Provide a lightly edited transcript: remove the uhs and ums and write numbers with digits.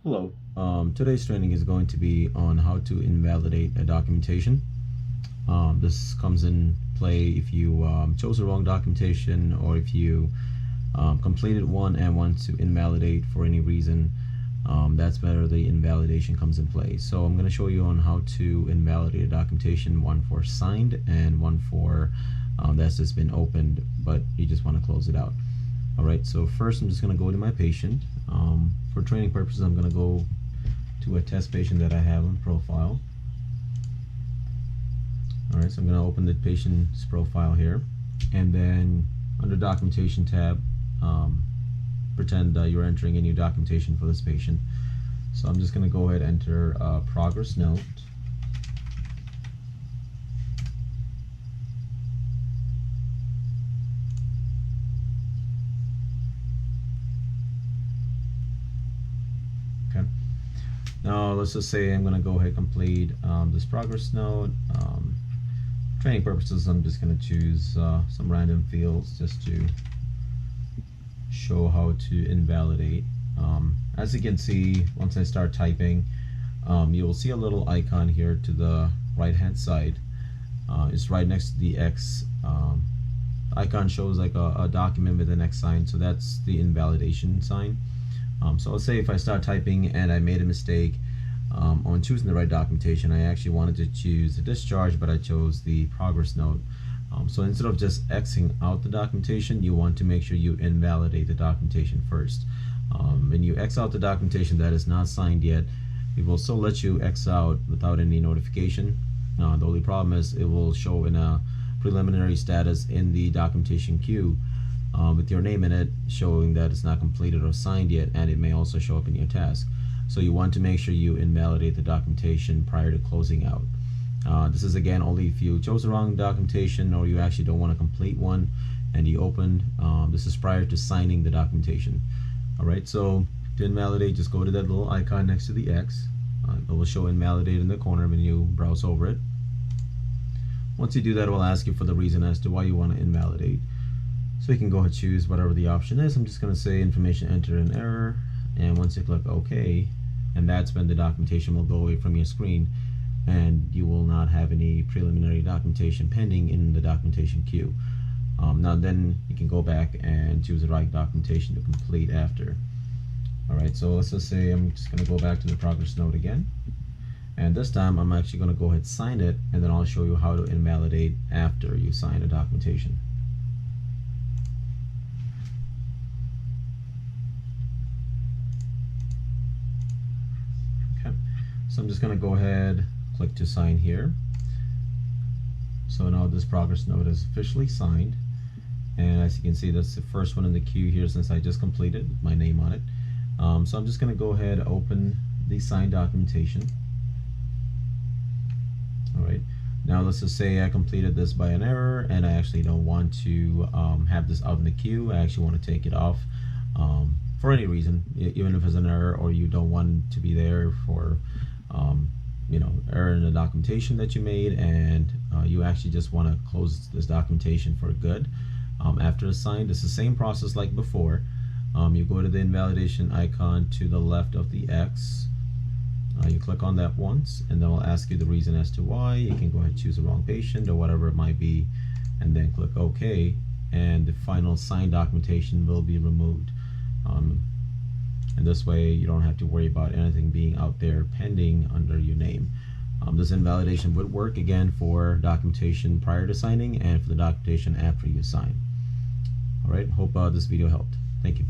Hello. Today's training is going to be on how to invalidate a documentation. This comes in play if you chose the wrong documentation, or if you completed one and want to invalidate for any reason. That's where the invalidation comes in play. So I'm going to show you on how to invalidate a documentation, one for signed and one for that's just been opened but you just want to close it out. Alright, so first I'm just going to go to my patient. For training purposes, I'm going to go to a test patient that I have on profile. Alright, so I'm going to open the patient's profile here, and then under documentation tab, pretend you're entering a new documentation for this patient. So I'm just going to go ahead and enter a progress note. Okay. Now let's just say I'm going to go ahead and complete this progress note. Training purposes, I'm just going to choose some random fields just to show how to invalidate. As you can see, once I start typing, you will see a little icon here to the right hand side. It's right next to the X. Icon shows like a document with an X sign, so that's the invalidation sign. So let's say if I start typing and I made a mistake on choosing the right documentation. I actually wanted to choose the discharge, but I chose the progress note. So instead of just Xing out the documentation, you want to make sure you invalidate the documentation first. When you X out the documentation that is not signed yet, it will still let you X out without any notification. The only problem is it will show in a preliminary status in the documentation queue with your name in it, showing that it's not completed or signed yet, and it may also show up in your task. So you want to make sure you invalidate the documentation prior to closing out. This is again only if you chose the wrong documentation, or you actually don't want to complete one and you opened. This is prior to signing the documentation. Alright, so to invalidate, just go to that little icon next to the X. It will show invalidate in the corner when you browse over it. Once you do that, it will ask you for the reason as to why you want to invalidate. So you can go ahead and choose whatever the option is. I'm just going to say information entered in error, and once you click OK, and that's when the documentation will go away from your screen, and you will not have any preliminary documentation pending in the documentation queue. Now then you can go back and choose the right documentation to complete after. Alright, so let's just say I'm just going to go back to the progress note again, and this time I'm actually going to go ahead and sign it, and then I'll show you how to invalidate after you sign the documentation. Okay, so I'm just going to go ahead, click to sign here. So now this progress note is officially signed, and as you can see, that's the first one in the queue here since I just completed my name on it. So I'm just going to go ahead and open the signed documentation. Alright, now let's just say I completed this by an error and I actually don't want to have this out in the queue. I actually want to take it off for any reason, even if it's an error, or you don't want it to be there for error in the documentation that you made, and you actually just want to close this documentation for good. After it's signed, it's the same process like before. You go to the invalidation icon to the left of the X. You click on that once, and then it'll ask you the reason as to why. You can go ahead and choose the wrong patient or whatever it might be, and then click OK, and the final signed documentation will be removed. And this way you don't have to worry about anything being out there pending under your name. This invalidation would work again for documentation prior to signing and for the documentation after you sign. Alright, hope this video helped. Thank you.